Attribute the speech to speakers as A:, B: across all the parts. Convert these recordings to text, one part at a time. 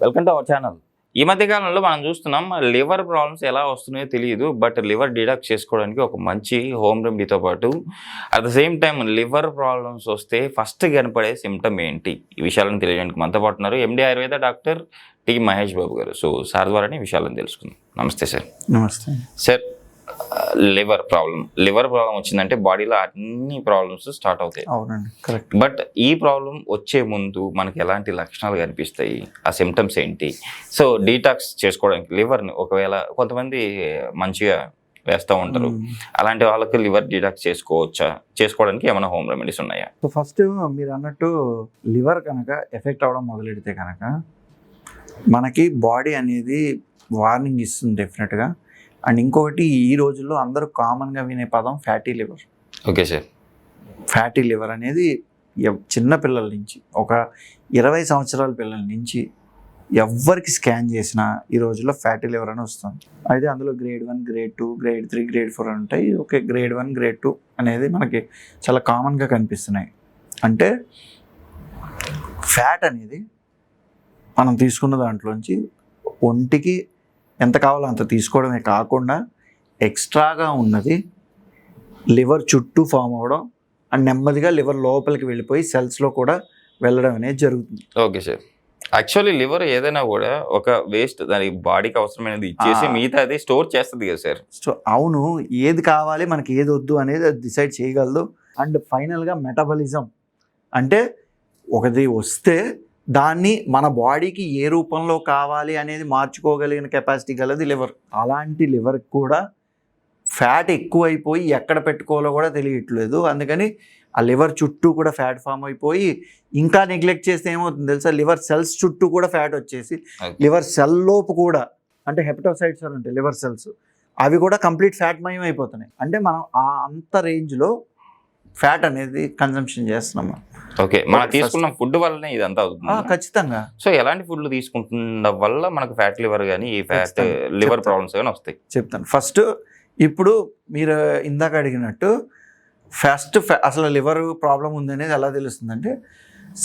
A: Welcome to our channel. ఈ మధ్య కాలంలో మనం చూస్తున్నాం లివర్ ప్రాబ్లమ్స్ ఎలా వస్తున్నాయో తెలియదు. బట్ లివర్ డిటాక్స్ చేసుకోవడానికి ఒక మంచి హోమ్ రెమెడీతో పాటు at the same time liver problems వస్తే ఫస్ట్ కనపడే సిమ్టమ్ ఏంటి, ఈ విషయాలను తెలియడానికి మనతో పాటు ఉన్నారు ఎండి ఆయుర్వేద డాక్టర్ టి మహేష్ బాబు గారు. సో సార్ ద్వారానే ఈ విషయాలను తెలుసుకుందాం. నమస్తే సార్.
B: నమస్తే
A: సార్, లివర్ ప్రాబ్లం వచ్చిందంటే బాడీలో అన్ని ప్రాబ్లమ్స్ స్టార్ట్ అవుతాయి.
B: అవునండి, కరెక్ట్.
A: బట్ ఈ ప్రాబ్లం వచ్చే ముందు మనకి ఎలాంటి లక్షణాలు కనిపిస్తాయి, ఆ సిమ్టమ్స్ ఏంటి? సో డీటాక్స్ చేసుకోవడానికి లివర్ని ఒకవేళ కొంతమంది మంచిగా వేస్తూ ఉంటారు, అలాంటి వాళ్ళకి లివర్ డీటాక్స్ చేసుకోవడానికి ఏమైనా హోమ్ రెమెడీస్ ఉన్నాయా?
B: సో ఫస్ట్ మీరు అన్నట్టు లివర్ కనుక ఎఫెక్ట్ అవ్వడం మొదలెడితే కనుక మనకి బాడీ అనేది వార్నింగ్ ఇస్తుంది డెఫినెట్గా. అండ్ ఇంకొకటి, ఈ రోజుల్లో అందరూ కామన్గా వినే పదం fatty liver.
A: Okay sir.
B: Fatty liver అనేది చిన్న పిల్లల నుంచి ఒక 20 సంవత్సరాల పిల్లల నుంచి ఎవరికి స్కాన్ చేసినా ఈ రోజుల్లో ఫ్యాటీ లివర్ అని వస్తుంది. అయితే అందులో గ్రేడ్ 1, గ్రేడ్ 2, గ్రేడ్ 3, గ్రేడ్ 4 అని ఉంటాయి. ఓకే, గ్రేడ్ 1, గ్రేడ్ 2 అనేది మనకి చాలా కామన్గా కనిపిస్తున్నాయి. అంటే ఫ్యాట్ అనేది మనం తీసుకున్న దాంట్లోంచి ఒంటికి ఎంత కావాలో అంత తీసుకోవడమే కాకుండా ఎక్స్ట్రాగా ఉన్నది లివర్ చుట్టూ ఫామ్ అవ్వడం అండ్ నెమ్మదిగా లివర్ లోపలికి వెళ్ళిపోయి సెల్స్లో కూడా వెళ్ళడం అనేది జరుగుతుంది.
A: Okay sir. యాక్చువల్లీ లివర్ ఏదైనా కూడా ఒక వేస్ట్ దానికి బాడీకి అవసరమైనది ఇచ్చేసి మిగతా అది స్టోర్ చేస్తుంది కదా సార్.
B: సో అవును, ఏది కావాలి మనకి ఏది వద్దు అనేది అది డిసైడ్ చేయగలదు. అండ్ ఫైనల్గా మెటబాలిజం అంటే ఒకటి వస్తే దాన్ని మన బాడీకి ఏ రూపంలో కావాలి అనేది మార్చుకోగలిగిన కెపాసిటీ గలది లివర్. అలాంటి లివర్కి కూడా ఫ్యాట్ ఎక్కువైపోయి ఎక్కడ పెట్టుకోవాలో కూడా తెలియట్లేదు. అందుకని ఆ లివర్ చుట్టూ కూడా ఫ్యాట్ ఫామ్ అయిపోయి ఇంకా నెగ్లెక్ట్ చేస్తే ఏమవుతుంది తెలుసా, లివర్ సెల్స్ చుట్టూ కూడా ఫ్యాట్ వచ్చేసి లివర్ సెల్ లోపు కూడా అంటే హెపటోసైట్స్ అని ఉంటాయి లివర్ సెల్స్, అవి కూడా కంప్లీట్ ఫ్యాట్ మయం అయిపోతున్నాయి. అంటే మనం ఆ అంత రేంజ్లో ఫ్యాట్ అనేది కన్సంప్షన్ చేస్తున్నాం.
A: ఓకే, మనం తీసుకున్న ఫుడ్ వల్లనే ఇదంతా అవుతుంది.
B: ఖచ్చితంగా.
A: సో ఎలాంటి ఫుడ్లు తీసుకుంటున్న వల్ల మనకు ఫ్యాట్ లివర్ కానీ ఈ ఫ్యాట్ లివర్ ప్రాబ్లమ్స్ కానీ వస్తాయి
B: చెప్తాను. ఫస్ట్ ఇప్పుడు మీరు ఇందాక అడిగినట్టు అసలు లివర్ ప్రాబ్లం ఉందనేది ఎలా తెలుస్తుందంటే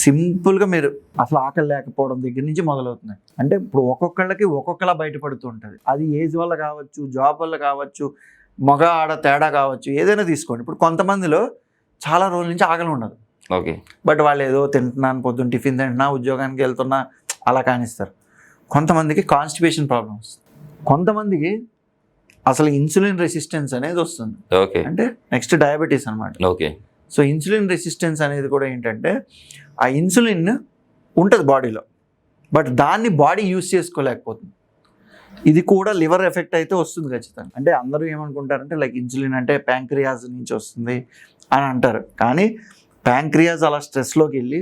B: సింపుల్గా మీరు అసలు ఆకలి లేకపోవడం దగ్గర నుంచి మొదలవుతుంది. అంటే ఇప్పుడు ఒక్కొక్కళ్ళకి ఒక్కొక్కలా బయటపడుతూ ఉంటుంది. అది ఏజ్ వల్ల కావచ్చు, జాబ్ వల్ల కావచ్చు, మగ ఆడ తేడా కావచ్చు, ఏదైనా తీసుకోండి. ఇప్పుడు కొంతమందిలో చాలా రోజుల నుంచి ఆకలి ఉండదు.
A: ఓకే,
B: బట్ వాళ్ళు ఏదో తింటున్నాను, పొద్దున్న టిఫిన్ తింటున్నా, ఉద్యోగానికి వెళ్తున్నా అలా కానిస్తారు. కొంతమందికి కాన్స్టిపేషన్ ప్రాబ్లమ్స్, కొంతమందికి అసలు ఇన్సులిన్ రెసిస్టెన్స్ అనేది వస్తుంది.
A: ఓకే,
B: అంటే నెక్స్ట్ డయాబెటీస్ అనమాట.
A: ఓకే.
B: సో ఇన్సులిన్ రెసిస్టెన్స్ అనేది కూడా ఏంటంటే ఆ ఇన్సులిన్ ఉంటుంది బాడీలో, బట్ దాన్ని బాడీ యూజ్ చేసుకోలేకపోతుంది. ఇది కూడా లివర్ ఎఫెక్ట్ అయితే వస్తుంది ఖచ్చితంగా. అంటే అందరూ ఏమనుకుంటారంటే లైక్ ఇన్సులిన్ అంటే ప్యాంక్రియాస్ నుంచి వస్తుంది అని అంటారు. కానీ ప్యాంక్రియాస్ అలా స్ట్రెస్లోకి వెళ్ళి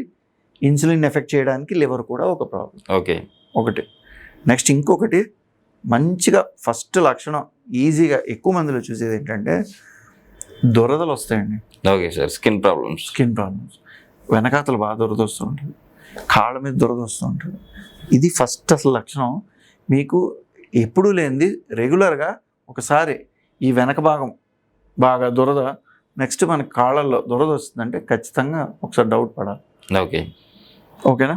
B: ఇన్సులిన్ ఎఫెక్ట్ చేయడానికి లివర్ కూడా ఒక ప్రాబ్లం.
A: ఓకే,
B: ఒకటి. నెక్స్ట్ ఇంకొకటి మంచిగా ఫస్ట్ లక్షణం ఈజీగా ఎక్కువ మందిలో చూసేది ఏంటంటే దురదలు వస్తాయండి.
A: Okay sir. స్కిన్ ప్రాబ్లమ్స్
B: వెనకాతలు బాగా దురద వస్తూ ఉంటుంది, కాళ్ళ మీద దురద వస్తూ ఉంటుంది. ఇది ఫస్ట్ అసలు లక్షణం. మీకు ఎప్పుడూ లేనిది రెగ్యులర్గా ఒకసారి ఈ వెనక భాగం బాగా దురద, నెక్స్ట్ మనకి కాళ్ళల్లో దురద వస్తుందంటే ఖచ్చితంగా ఒకసారి డౌట్ పడాలి. ఓకేనా?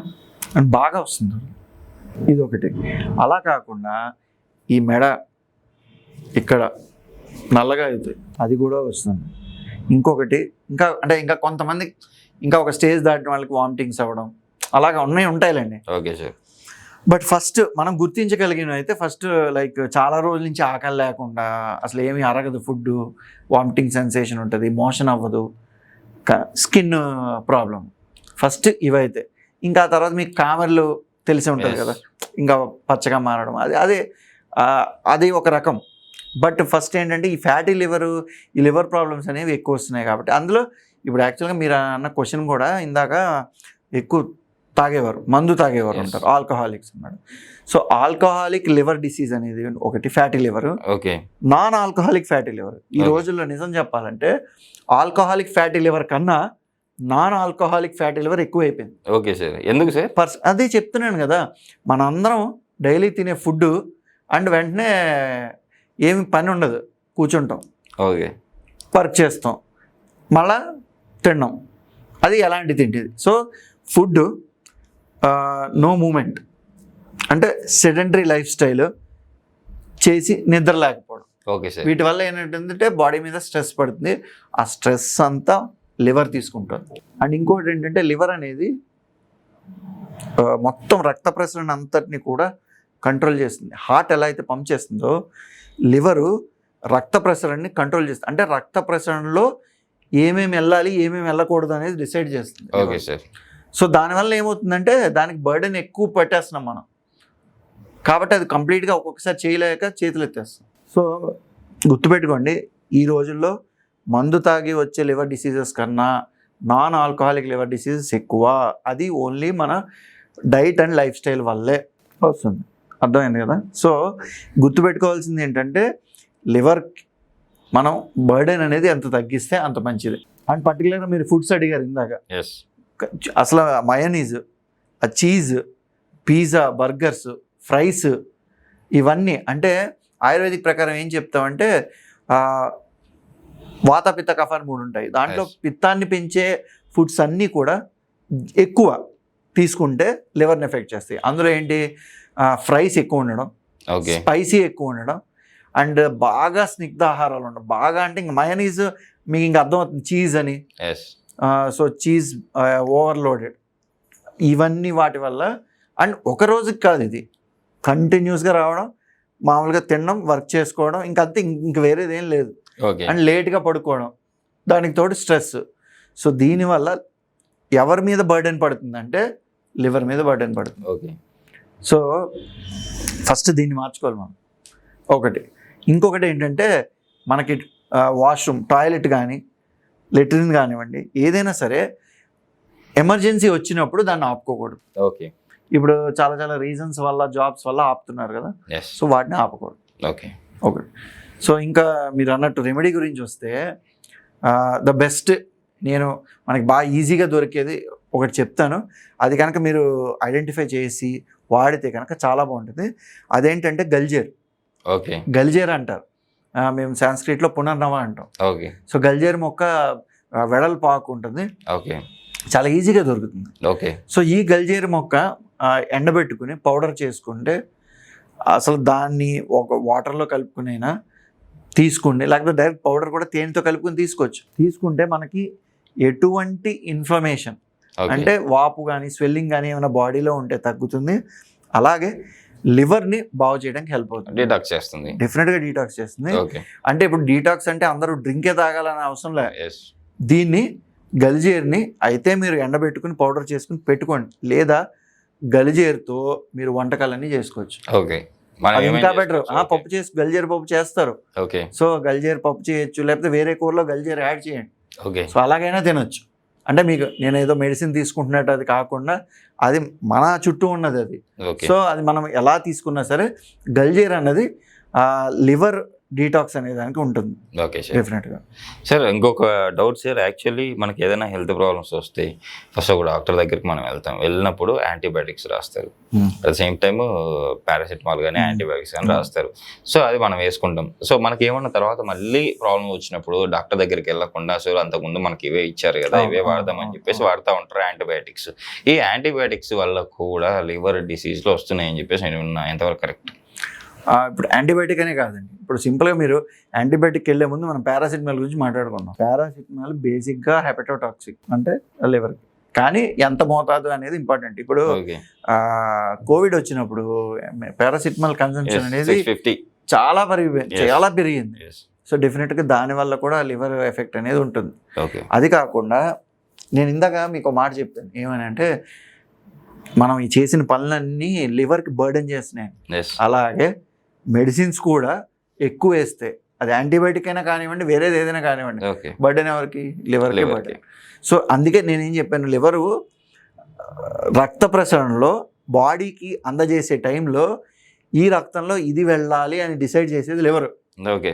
B: అండ్ బాగా వస్తుంది ఇది ఒకటి. అలా కాకుండా ఈ మెడ ఇక్కడ నల్లగా అవుతుంది, అది కూడా వస్తుంది. ఇంకొకటి ఇంకా కొంతమంది ఇంకా ఒక స్టేజ్ దాటిన వాళ్ళకి వామిటింగ్స్ అవ్వడం అలాగా ఉంటాయిలేండి.
A: Okay sir.
B: బట్ ఫస్ట్ మనం గుర్తించగలిగినవి అయితే ఫస్ట్ లైక్ చాలా రోజుల నుంచి ఆకలి లేకుండా అసలు ఏమీ అరగదు, ఫుడ్ వామిటింగ్ సెన్సేషన్ ఉంటుంది, మోషన్ అవ్వదు, స్కిన్ ప్రాబ్లం ఫస్ట్ ఇవైతే. ఇంకా ఆ తర్వాత మీకు కామెర్లు తెలిసి ఉంటుంది కదా, ఇంకా పచ్చగా మారడం, అది ఒక రకం. బట్ ఫస్ట్ ఏంటంటే ఈ ఫ్యాటీ ఈ లివర్ ప్రాబ్లమ్స్ అనేవి ఎక్కువ వస్తున్నాయి కాబట్టి అందులో ఇప్పుడు యాక్చువల్గా మీరు అన్న క్వశ్చన్ కూడా ఇందాక ఎక్కువ మందు తాగేవారు ఉంటారు, ఆల్కహాలిక్స్ అన్నాడు. సో ఆల్కహాలిక్ లివర్ డిసీజ్ అనేది ఒకటి fatty liver.
A: Okay.
B: Non alcoholic fatty liver ఈ రోజుల్లో నిజం చెప్పాలంటే ఆల్కహాలిక్ ఫ్యాటీ లివర్ కన్నా నాన్ ఆల్కహాలిక్ ఫ్యాటీ లివర్ ఎక్కువ అయిపోయింది.
A: Okay sir. ఎందుకు సార్?
B: అదే చెప్తున్నాను కదా, మనందరం డైలీ తినే ఫుడ్ అండ్ వెంటనే ఏమి పని ఉండదు, కూర్చుంటాం,
A: ఓకే,
B: వర్క్ చేస్తాం, మళ్ళా తిన్నాం, అది ఎలాంటి తిండిది. సో ఫుడ్ నో మూమెంట్, అంటే సెడెంటరీ లైఫ్ స్టైల్ చేసి నిద్ర లేకపోవడం,
A: ఓకే సార్.
B: వీటి వల్ల ఏంటంటే బాడీ మీద స్ట్రెస్ పడుతుంది. ఆ స్ట్రెస్ అంతా లివర్ తీసుకుంటుంది. అండ్ ఇంకోటి ఏంటంటే లివర్ అనేది మొత్తం రక్త ప్రసరణ అంతటిని కూడా కంట్రోల్ చేస్తుంది. హార్ట్ ఎలా అయితే పంప్ చేస్తుందో లివరు రక్త ప్రసరణని కంట్రోల్ చేస్తుంది. అంటే రక్త ప్రసరణలో ఏమేమి వెళ్ళాలి ఏమేమి వెళ్ళకూడదు అనేది డిసైడ్ చేస్తుంది.
A: Okay sir.
B: సో దానివల్ల ఏమవుతుందంటే దానికి బర్డెన్ ఎక్కువ పెట్టేస్తున్నాం మనం, కాబట్టి అది కంప్లీట్గా ఒక్కొక్కసారి చేయలేక చేతులు ఎత్తేస్తాం. సో గుర్తుపెట్టుకోండి, ఈ రోజుల్లో మందు తాగి వచ్చే లివర్ డిసీజెస్ కన్నా నాన్ ఆల్కహాలిక్ లివర్ డిసీజెస్ ఎక్కువ. అది ఓన్లీ మన డైట్ అండ్ లైఫ్ స్టైల్ వల్లే వస్తుంది. అర్థమైంది కదా? సో గుర్తుపెట్టుకోవాల్సింది ఏంటంటే లివర్ మనం బర్డెన్ అనేది ఎంత తగ్గిస్తే అంత మంచిది. అండ్ పర్టికులర్గా మీరు ఫుడ్స్ అడిగారు ఇందాక, అసలు మయోనీస్, ఆ చీజ్, పిజ్జా, బర్గర్స్, ఫ్రైస్, ఇవన్నీ అంటే ఆయుర్వేదిక్ ప్రకారం ఏం చెప్తామంటే వాత పిత్త కఫ అని 3 ఉంటాయి. దాంట్లో పిత్తాన్ని పెంచే ఫుడ్స్ అన్నీ కూడా ఎక్కువ తీసుకుంటే లివర్ని ఎఫెక్ట్ చేస్తాయి. అందులో ఏంటి, ఫ్రైస్ ఎక్కువ ఉండడం, స్పైసీ ఎక్కువ ఉండడం, అండ్ బాగా స్నిగ్ధ ఆహారాలు ఉండడం. బాగా అంటే ఇంక మయోనీస్ మీకు ఇంక అర్థమవుతుంది, చీజ్ అని. సో చీజ్ ఓవర్లోడెడ్, ఇవన్నీ వాటి వల్ల. అండ్ ఒక రోజుకి కాదు, ఇది కంటిన్యూస్గా రావడం, మామూలుగా తినడం, వర్క్ చేసుకోవడం, ఇంకంతే, ఇంక వేరేది ఏం లేదు. అండ్ లేట్గా పడుకోవడం, దానికి తోడు స్ట్రెస్. సో దీనివల్ల ఎవరి మీద బర్డెన్ పడుతుందంటే లివర్ మీద బర్డెన్ పడుతుంది. సో ఫస్ట్ దీన్ని మార్చుకోవాలి మనం, ఒకటి. ఇంకొకటి ఏంటంటే మనకి వాష్రూమ్, టాయిలెట్ కానీ లెట్రిన్ కానివ్వండి, ఏదైనా సరే ఎమర్జెన్సీ వచ్చినప్పుడు దాన్ని ఆపుకోకూడదు.
A: ఓకే.
B: ఇప్పుడు చాలా చాలా రీజన్స్ వల్ల, జాబ్స్ వల్ల ఆపుతున్నారు కదా, సో వాటిని ఆపకూడదు.
A: ఓకే.
B: ఒకటి. సో ఇంకా మీరు అన్నట్టు రెమెడీ గురించి వస్తే ద బెస్ట్, నేను మనకి బాగా ఈజీగా దొరికేది ఒకటి చెప్తాను. అది కనుక మీరు ఐడెంటిఫై చేసి వాడితే కనుక చాలా బాగుంటుంది. అదేంటంటే గల్జేర్.
A: ఓకే.
B: గల్జేర్ అంటారు, మేము సాంస్క్రిట్లో పునర్నవ అంటాం.
A: ఓకే.
B: సో గల్జేర్ మొక్క వెడల్పాకు ఉంటుంది.
A: ఓకే.
B: చాలా ఈజీగా దొరుకుతుంది.
A: ఓకే.
B: సో ఈ గల్జేర్ మొక్క ఎండబెట్టుకుని పౌడర్ చేసుకుంటే, అసలు దాన్ని ఒక వాటర్లో కలుపుకునైనా తీసుకోండి, లేకపోతే డైరెక్ట్ పౌడర్ కూడా తేనెతో కలుపుకొని తీసుకోవచ్చు. తీసుకుంటే మనకి ఎటువంటి ఇన్ఫ్లమేషన్ అంటే వాపు కానీ స్వెల్లింగ్ కానీ ఏమైనా బాడీలో ఉంటే తగ్గుతుంది. అలాగే లివర్ని బాగు చేయడానికి హెల్ప్ అవుతుంది,
A: డీటాక్స్ చేస్తుంది,
B: డెఫినెట్గా డీటాక్స్ చేస్తుంది. అంటే ఇప్పుడు డీటాక్స్ అంటే అందరూ డ్రింకే తాగాలనే అవసరం లేదు. దీన్ని గలిజేరుని అయితే మీరు ఎండబెట్టుకుని పౌడర్ చేసుకుని పెట్టుకోండి, లేదా గలిజేరుతో మీరు వంటకాలన్నీ చేసుకోవచ్చు.
A: ఓకే.
B: ఇంకా బెటర్, పప్పు చేసి గలిజేరు పప్పు చేస్తారు.
A: ఓకే.
B: సో గలిజేరు పప్పు చేయొచ్చు, లేకపోతే వేరే కూరలో గలిజేరు యాడ్ చేయండి.
A: ఓకే.
B: సో అలాగైనా తినొచ్చు. అంటే మీకు నేను ఏదో మెడిసిన్ తీసుకుంటున్నట్టు అది కాకుండా, అది మన చుట్టూ ఉన్నది అది. సో అది మనం ఎలా తీసుకున్నా సరే గల్జేర్ అన్నది లివర్ డీటాక్స్ అనే దానికి ఉంటుంది.
A: ఓకే సార్,
B: డెఫినెట్గా.
A: సార్ ఇంకొక డౌట్ సార్, యాక్చువల్లీ మనకి ఏదైనా హెల్త్ ప్రాబ్లమ్స్ వస్తే ఫస్ట్ ఒక డాక్టర్ దగ్గరికి మనం వెళ్తాం, వెళ్ళినప్పుడు యాంటీబయాటిక్స్ రాస్తారు, at the same time paracetamol కానీ యాంటీబయాటిక్స్ కానీ రాస్తారు. సో అది మనం వేసుకుంటాం. సో మనకి ఏమన్నా తర్వాత మళ్ళీ ప్రాబ్లం వచ్చినప్పుడు డాక్టర్ దగ్గరికి వెళ్ళకుండా, సో అంతకుముందు మనకి ఇవే ఇచ్చారు కదా, ఇవే వాడదామని చెప్పేసి వాడుతూ ఉంటారు యాంటీబయాటిక్స్. ఈ యాంటీబయాటిక్స్ వల్ల కూడా లివర్ డిసీజ్లు వస్తున్నాయని చెప్పేసి నేను విన్నా, ఎంతవరకు కరెక్ట్?
B: ఇప్పుడు యాంటీబయాటిక్ అనే కాదండి, ఇప్పుడు సింపుల్గా మీరు యాంటీబయాటిక్ వెళ్ళే ముందు మనం పారాసిటమాల్ గురించి మాట్లాడుకున్నాం. పారాసిటమాల్ బేసిక్గా హెపటోటాక్సిక్, అంటే లివర్కి, కానీ ఎంత మోతాదు అనేది ఇంపార్టెంట్. ఇప్పుడు కోవిడ్ వచ్చినప్పుడు పారాసిటమాల్ కన్సంప్షన్ అనేది చాలా పెరిగింది. సో డెఫినెట్గా దానివల్ల కూడా లివర్ ఎఫెక్ట్ అనేది ఉంటుంది. అది కాకుండా నేను ఇందాక మీకు మాట చెప్తాను, ఏమని అంటే మనం ఈ చేసిన పనులన్నీ లివర్కి బర్డెన్ చేస్తున్నాయి. అలాగే మెడిసిన్స్ కూడా ఎక్కువ వేస్తే, అది యాంటీబయాటిక్ అయినా కానివ్వండి, వేరేది ఏదైనా కానివ్వండి, బర్డెన్ ఎవరికి? లివర్కి బర్డెన్. సో అందుకే నేనేం చెప్పాను, లివరు రక్త ప్రసరణలో బాడీకి అందజేసే టైంలో ఈ రక్తంలో ఇది వెళ్ళాలి అని డిసైడ్ చేసేది లివర్.
A: ఓకే.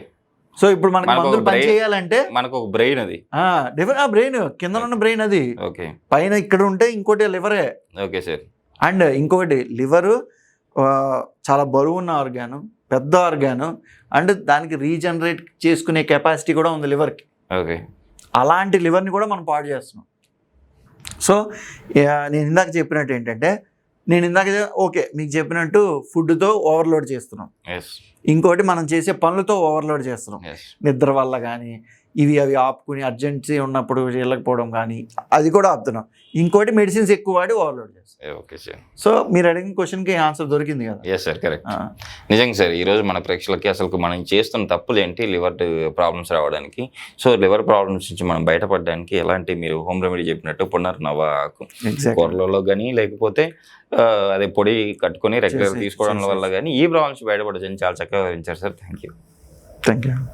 B: సో ఇప్పుడు మనకి మందులు పని చేయాలంటే
A: మనకు ఒక బ్రెయిన్, అది
B: బ్రెయిన్ కింద ఉన్న బ్రెయిన్, అది పైన ఇక్కడ ఉంటే ఇంకోటి లివరే.
A: Okay sir.
B: అండ్ ఇంకొకటి, లివరు చాలా బరువు ఉన్న ఆర్గాను, పెద్ద ఆర్గాను, అండ్ దానికి రీజనరేట్ చేసుకునే కెపాసిటీ కూడా ఉంది లివర్కి.
A: ఓకే.
B: అలాంటి లివర్ని కూడా మనం పాడు చేస్తున్నాం. సో నేను ఇందాక చెప్పినట్టు ఏంటంటే నేను ఇందాక ఓకే మీకు చెప్పినట్టు ఫుడ్తో ఓవర్లోడ్ చేస్తున్నాం,
A: ఎస్
B: ఇంకోటి మనం చేసే పనులతో ఓవర్లోడ్ చేస్తున్నాం,
A: ఎస్
B: నిద్ర వల్ల కానీ ఇవి అవి ఆపుకుని అర్జెన్సీ ఉన్నప్పుడు వెళ్ళకపోవడం కానీ అది కూడా ఆపుతున్నాం, ఇంకోటి మెడిసిన్స్ ఎక్కువ వాడి ఓవర్లోడ్ చేస్తాం.
A: Okay sir.
B: సో మీరు అడిగిన క్వశ్చన్కి ఆన్సర్ దొరికింది కదా.
A: Yes sir, correct. నిజంగా సార్, ఈరోజు మన ప్రేక్షకులకి అసలు మనం చేస్తున్న తప్పులు ఏంటి లివర్ ప్రాబ్లమ్స్ రావడానికి, సో లివర్ ప్రాబ్లమ్స్ నుంచి మనం బయటపడడానికి ఎలాంటి మీరు హోమ్ రెమెడీ చెప్పినట్టు పునర్నవ ఆకు కూరలలో కానీ లేకపోతే అదే పొడి కట్టుకొని రెగ్యులర్ తీసుకోవడం వల్ల కానీ ఈ ప్రాబ్లమ్స్ బయటపడొచ్చని చాలా చక్కగా వివరించారు సార్. Thank you.